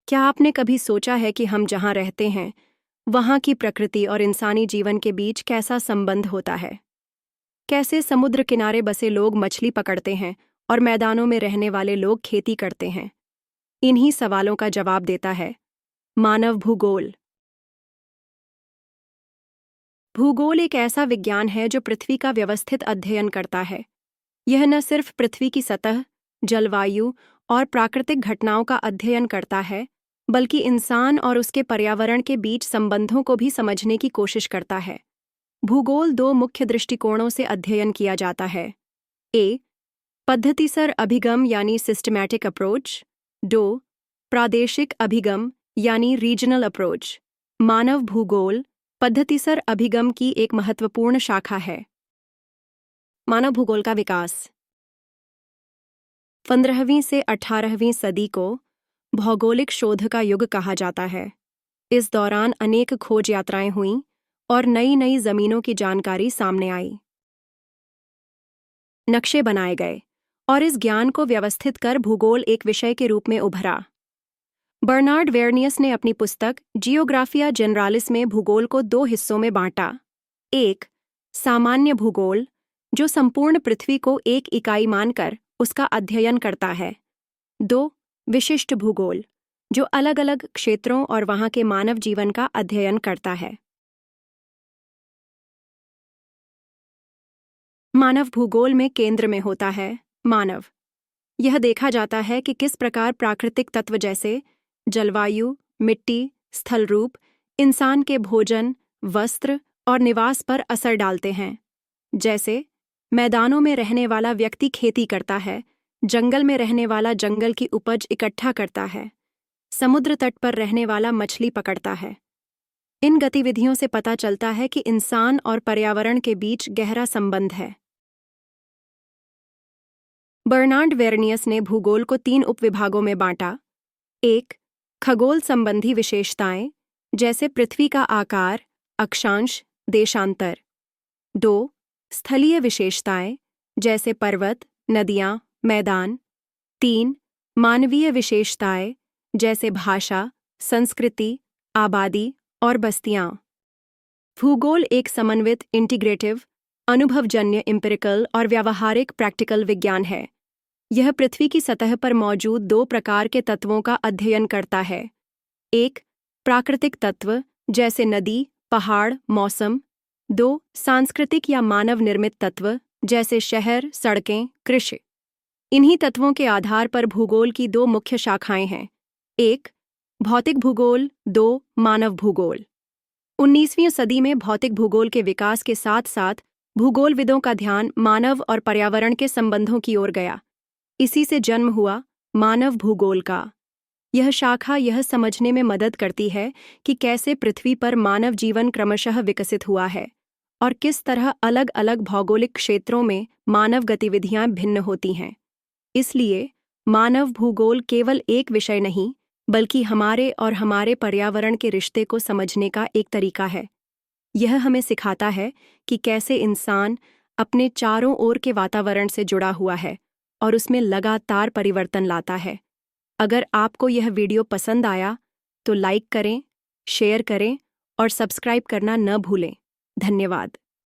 क्या आपने कभी सोचा है कि हम जहाँ रहते हैं, वहाँ की प्रकृति और इंसानी जीवन के बीच कैसा संबंध होता है? कैसे समुद्र किनारे बसे लोग मछली पकड़ते हैं और मैदानों में रहने वाले लोग खेती करते हैं? इन्हीं सवालों का जवाब देता है मानव भूगोल। भूगोल एक ऐसा विज्ञान है जो पृथ्वी का व्यवस्थित अध्ययन करता है। यह न सिर्फ पृथ्वी की सतह, जलवायु और प्राकृतिक घटनाओं का अध्ययन करता है, बल्कि इंसान और उसके पर्यावरण के बीच संबंधों को भी समझने की कोशिश करता है। भूगोल दो मुख्य दृष्टिकोणों से अध्ययन किया जाता है। ए, पद्धतिसर अभिगम यानी सिस्टमैटिक अप्रोच। दो, प्रादेशिक अभिगम यानी रीजनल अप्रोच। मानव भूगोल पद्धतिसर अभिगम की एक महत्वपूर्ण शाखा है। मानव भूगोल का विकास 15वीं से 18वीं सदी को भौगोलिक शोध का युग कहा जाता है। इस दौरान अनेक खोज यात्राएं हुईं और नई नई जमीनों की जानकारी सामने आई। नक्शे बनाए गए और इस ज्ञान को व्यवस्थित कर भूगोल एक विषय के रूप में उभरा। बर्नार्ड वेरनियस ने अपनी पुस्तक जियोग्राफिया जनरालिस में भूगोल को दो हिस्सों में बांटा। एक, सामान्य भूगोल, जो संपूर्ण पृथ्वी को एक इकाई मानकर उसका अध्ययन करता है। दो, विशिष्ट भूगोल, जो अलग अलग क्षेत्रों और वहां के मानव जीवन का अध्ययन करता है। मानव भूगोल में केंद्र में होता है मानव। यह देखा जाता है कि किस प्रकार प्राकृतिक तत्व जैसे जलवायु, मिट्टी, स्थल रूप, इंसान के भोजन, वस्त्र और निवास पर असर डालते हैं। जैसे मैदानों में रहने वाला व्यक्ति खेती करता है, जंगल में रहने वाला जंगल की उपज इकट्ठा करता है, समुद्र तट पर रहने वाला मछली पकड़ता है। इन गतिविधियों से पता चलता है कि इंसान और पर्यावरण के बीच गहरा संबंध है। बर्नार्ड वेरनियस ने भूगोल को 3 उपविभागों में बांटा। एक, खगोल संबंधी विशेषताएं, जैसे पृथ्वी का आकार, अक्षांश, देशांतर। 2, स्थलीय विशेषताएं, जैसे पर्वत, नदियां, मैदान। 3, मानवीय विशेषताएं, जैसे भाषा, संस्कृति, आबादी और बस्तियां। भूगोल एक समन्वित, इंटीग्रेटिव, अनुभवजन्य, एम्पिरिकल और व्यावहारिक प्रैक्टिकल विज्ञान है। यह पृथ्वी की सतह पर मौजूद 2 प्रकार के तत्वों का अध्ययन करता है। एक, प्राकृतिक तत्व, जैसे नदी, पहाड़, मौसम। 2, सांस्कृतिक या मानव निर्मित तत्व, जैसे शहर, सड़कें, कृषि। इन्हीं तत्वों के आधार पर भूगोल की 2 मुख्य शाखाएं हैं। एक, भौतिक भूगोल। 2, मानव भूगोल। 19वीं सदी में भौतिक भूगोल के विकास के साथ साथ भूगोलविदों का ध्यान मानव और पर्यावरण के संबंधों की ओर गया। इसी से जन्म हुआ मानव भूगोल का। यह शाखा यह समझने में मदद करती है कि कैसे पृथ्वी पर मानव जीवन क्रमशः विकसित हुआ है और किस तरह अलग अलग भौगोलिक क्षेत्रों में मानव गतिविधियां भिन्न होती हैं। इसलिए मानव भूगोल केवल एक विषय नहीं, बल्कि हमारे और हमारे पर्यावरण के रिश्ते को समझने का एक तरीका है। यह हमें सिखाता है कि कैसे इंसान अपने चारों ओर के वातावरण से जुड़ा हुआ है और उसमें लगातार परिवर्तन लाता है। अगर आपको यह वीडियो पसंद आया तो लाइक करें, शेयर करें और सब्सक्राइब करना न भूलें। धन्यवाद।